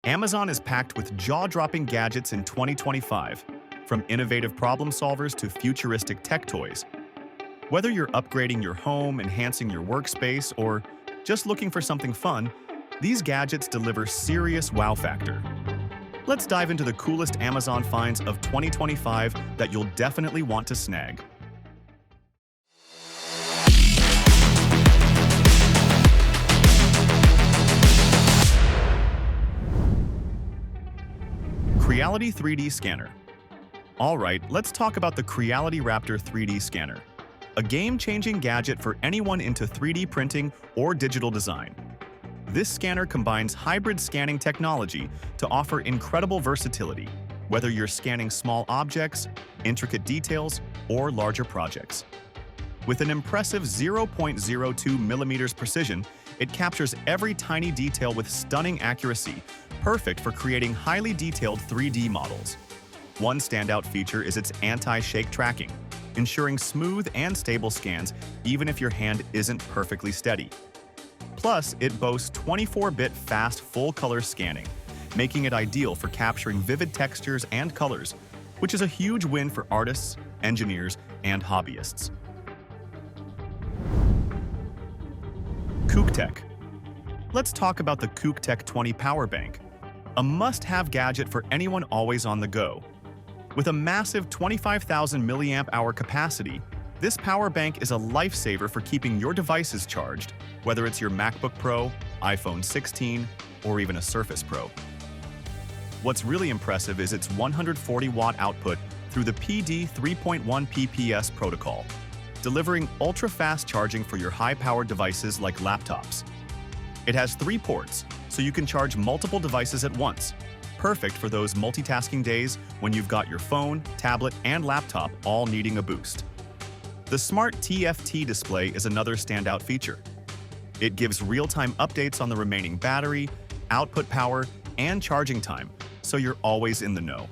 Amazon is packed with jaw-dropping gadgets in 2025, from innovative problem solvers to futuristic tech toys. Whether you're upgrading your home, enhancing your workspace, or just looking for something fun, these gadgets deliver serious wow factor. Let's dive into the coolest Amazon finds of 2025 that you'll definitely want to snag. Creality 3D Scanner. Alright, let's talk about the Creality Raptor 3D Scanner, a game-changing gadget for anyone into 3D printing or digital design. This scanner combines hybrid scanning technology to offer incredible versatility, whether you're scanning small objects, intricate details, or larger projects. With an impressive 0.02 millimeters precision, it captures every tiny detail with stunning accuracy, perfect for creating highly detailed 3D models. One standout feature is its anti-shake tracking, ensuring smooth and stable scans even if your hand isn't perfectly steady. Plus, it boasts 24-bit fast full-color scanning, making it ideal for capturing vivid textures and colors, which is a huge win for artists, engineers, and hobbyists. CUKTECH. Let's talk about the CUKTECH 20 Power Bank, a must-have gadget for anyone always on the go. With a massive 25,000 mAh capacity, this power bank is a lifesaver for keeping your devices charged, whether it's your MacBook Pro, iPhone 16, or even a Surface Pro. What's really impressive is its 140-watt output through the PD 3.1 PPS protocol, delivering ultra-fast charging for your high-powered devices like laptops. It has 3 ports, so you can charge multiple devices at once, perfect for those multitasking days when you've got your phone, tablet, and laptop all needing a boost. The Smart TFT display is another standout feature. It gives real-time updates on the remaining battery, output power, and charging time, so you're always in the know.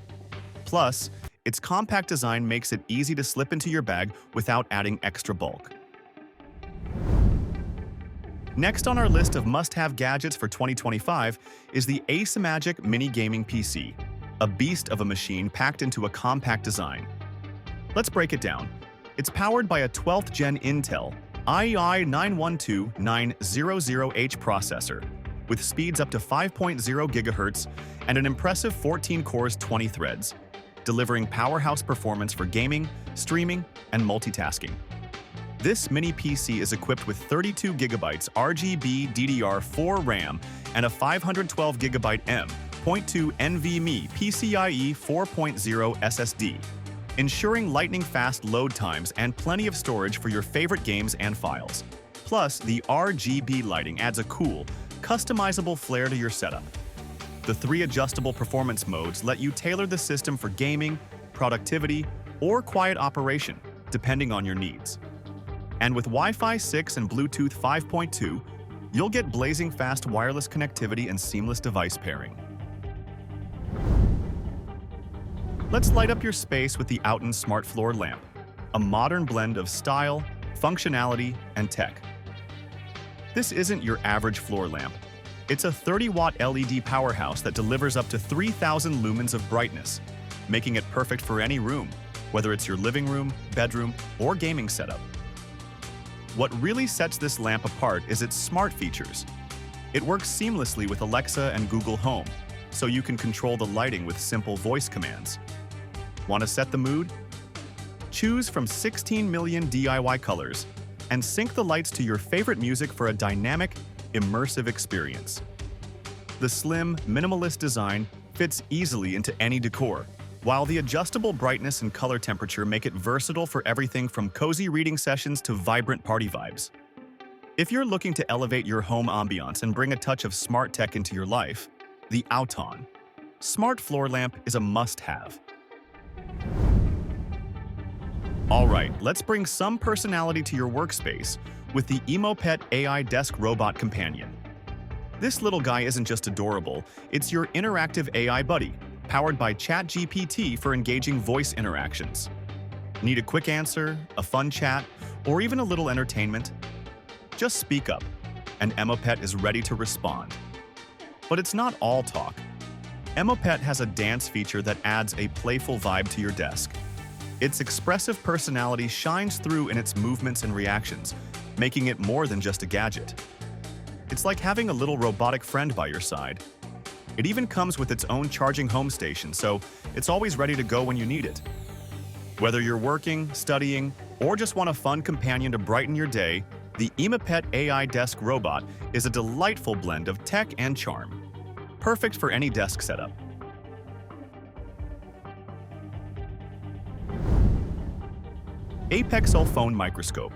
Plus, its compact design makes it easy to slip into your bag without adding extra bulk. Next on our list of must-have gadgets for 2025 is the ACEMAGIC Mini gaming PC, a beast of a machine packed into a compact design. Let's break it down. It's powered by a 12th Gen Intel i9-12900H processor, with speeds up to 5.0 GHz and an impressive 14 cores 20 threads, delivering powerhouse performance for gaming, streaming, and multitasking. This mini PC is equipped with 32 GB RGB DDR4 RAM and a 512 GB M.2 NVMe PCIe 4.0 SSD, ensuring lightning-fast load times and plenty of storage for your favorite games and files. Plus, the RGB lighting adds a cool, customizable flair to your setup. The 3 adjustable performance modes let you tailor the system for gaming, productivity, or quiet operation, depending on your needs. And with Wi-Fi 6 and Bluetooth 5.2, you'll get blazing fast wireless connectivity and seamless device pairing. Let's light up your space with the OUTON Smart Floor Lamp, a modern blend of style, functionality, and tech. This isn't your average floor lamp. It's a 30-watt LED powerhouse that delivers up to 3,000 lumens of brightness, making it perfect for any room, whether it's your living room, bedroom, or gaming setup. What really sets this lamp apart is its smart features. It works seamlessly with Alexa and Google Home, so you can control the lighting with simple voice commands. Want to set the mood? Choose from 16 million DIY colors and sync the lights to your favorite music for a dynamic, immersive experience. The slim, minimalist design fits easily into any decor, while the adjustable brightness and color temperature make it versatile for everything from cozy reading sessions to vibrant party vibes. If you're looking to elevate your home ambiance and bring a touch of smart tech into your life, the OUTON Smart Floor Lamp is a must-have. Alright, let's bring some personality to your workspace with the EMOPET AI Desk Robot Companion. This little guy isn't just adorable, it's your interactive AI buddy, powered by ChatGPT for engaging voice interactions. Need a quick answer, a fun chat, or even a little entertainment? Just speak up, and EMOPET is ready to respond. But it's not all talk. EMOPET has a dance feature that adds a playful vibe to your desk. Its expressive personality shines through in its movements and reactions, making it more than just a gadget. It's like having a little robotic friend by your side. It even comes with its own charging home station, so it's always ready to go when you need it. Whether you're working, studying, or just want a fun companion to brighten your day, the EMOPET AI Desk Robot is a delightful blend of tech and charm. Perfect for any desk setup. APEXEL Phone Microscope.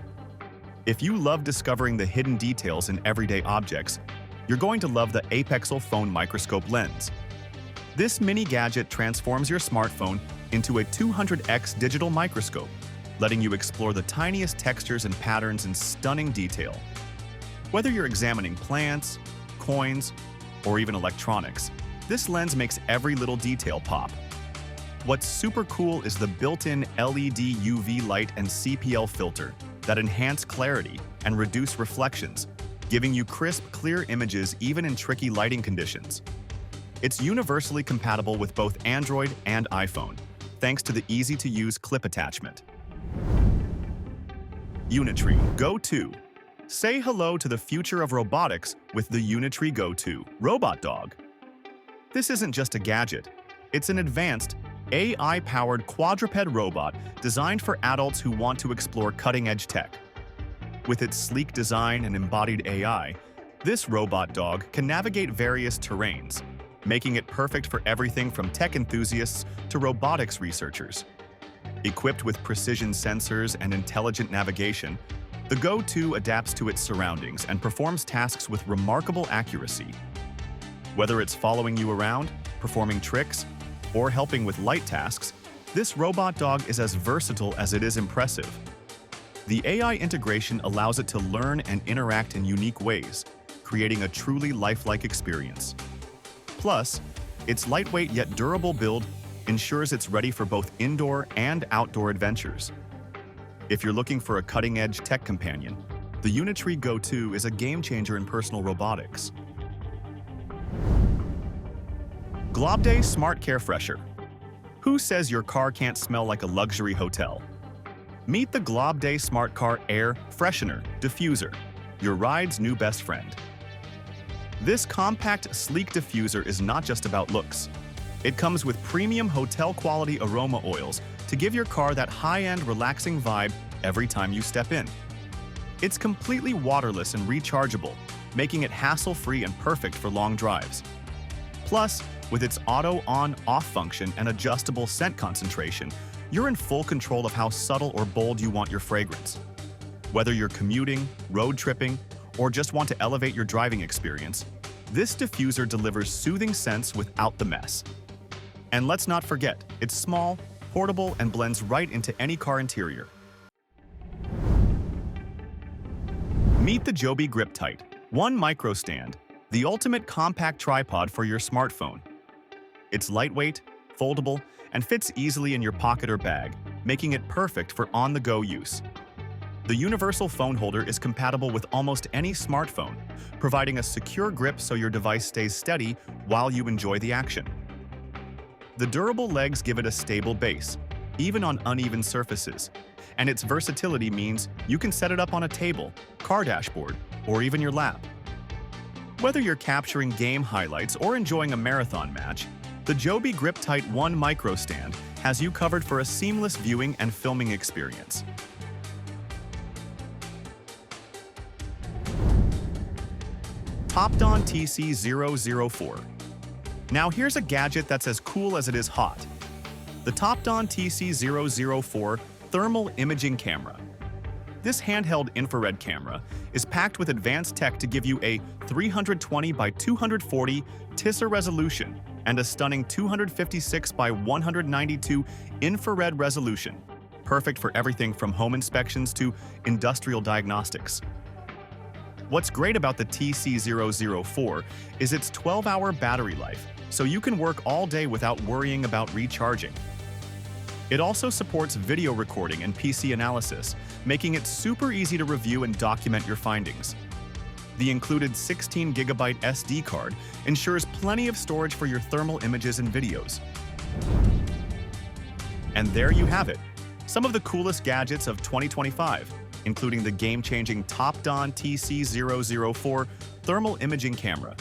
If you love discovering the hidden details in everyday objects, you're going to love the APEXEL Phone Microscope lens. This mini gadget transforms your smartphone into a 200x digital microscope, letting you explore the tiniest textures and patterns in stunning detail. Whether you're examining plants, coins, or even electronics, this lens makes every little detail pop. What's super cool is the built-in LED UV light and CPL filter that enhance clarity and reduce reflections, giving you crisp, clear images even in tricky lighting conditions. It's universally compatible with both Android and iPhone, thanks to the easy-to-use clip attachment. Unitree Go2. Say hello to the future of robotics with the Unitree Go2 robot dog. This isn't just a gadget, it's an advanced, AI-powered quadruped robot designed for adults who want to explore cutting-edge tech. With its sleek design and embodied AI, this robot dog can navigate various terrains, making it perfect for everything from tech enthusiasts to robotics researchers. Equipped with precision sensors and intelligent navigation, the Go2 adapts to its surroundings and performs tasks with remarkable accuracy. Whether it's following you around, performing tricks, or helping with light tasks, this robot dog is as versatile as it is impressive. The AI integration allows it to learn and interact in unique ways, creating a truly lifelike experience. Plus, its lightweight yet durable build ensures it's ready for both indoor and outdoor adventures. If you're looking for a cutting-edge tech companion, the Unitree Go2 is a game-changer in personal robotics. Globdaye Smart Care Fresher. Who says your car can't smell like a luxury hotel? Meet the Globdaye Smart Car Air Freshener Diffuser, your ride's new best friend. This compact, sleek diffuser is not just about looks. It comes with premium hotel-quality aroma oils to give your car that high-end, relaxing vibe every time you step in. It's completely waterless and rechargeable, making it hassle-free and perfect for long drives. Plus, with its auto on-off function and adjustable scent concentration, you're in full control of how subtle or bold you want your fragrance. Whether you're commuting, road tripping, or just want to elevate your driving experience, this diffuser delivers soothing scents without the mess. And let's not forget, it's small, portable, and blends right into any car interior. Meet the Joby GripTight, one micro stand, the ultimate compact tripod for your smartphone. It's lightweight, foldable, and fits easily in your pocket or bag, making it perfect for on-the-go use. The universal phone holder is compatible with almost any smartphone, providing a secure grip so your device stays steady while you enjoy the action. The durable legs give it a stable base, even on uneven surfaces, and its versatility means you can set it up on a table, car dashboard, or even your lap. Whether you're capturing game highlights or enjoying a marathon match, the Joby GripTight 1 micro stand has you covered for a seamless viewing and filming experience. TOPDON TC004. Now here's a gadget that's as cool as it is hot. The TOPDON TC004 Thermal Imaging Camera. This handheld infrared camera is packed with advanced tech to give you a 320 by 240 TISA resolution and a stunning 256 by 192 infrared resolution, perfect for everything from home inspections to industrial diagnostics. What's great about the TC004 is its 12-hour battery life, so you can work all day without worrying about recharging. It also supports video recording and PC analysis, making it super easy to review and document your findings. The included 16GB SD card ensures plenty of storage for your thermal images and videos. And there you have it, some of the coolest gadgets of 2025, including the game-changing TOPDON TC004 thermal imaging camera.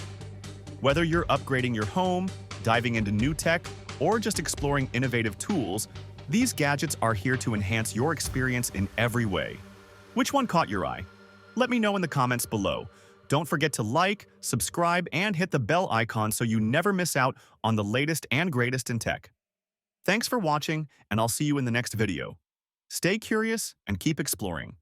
Whether you're upgrading your home, diving into new tech, or just exploring innovative tools, these gadgets are here to enhance your experience in every way. Which one caught your eye? Let me know in the comments below. Don't forget to like, subscribe, and hit the bell icon so you never miss out on the latest and greatest in tech. Thanks for watching, and I'll see you in the next video. Stay curious and keep exploring.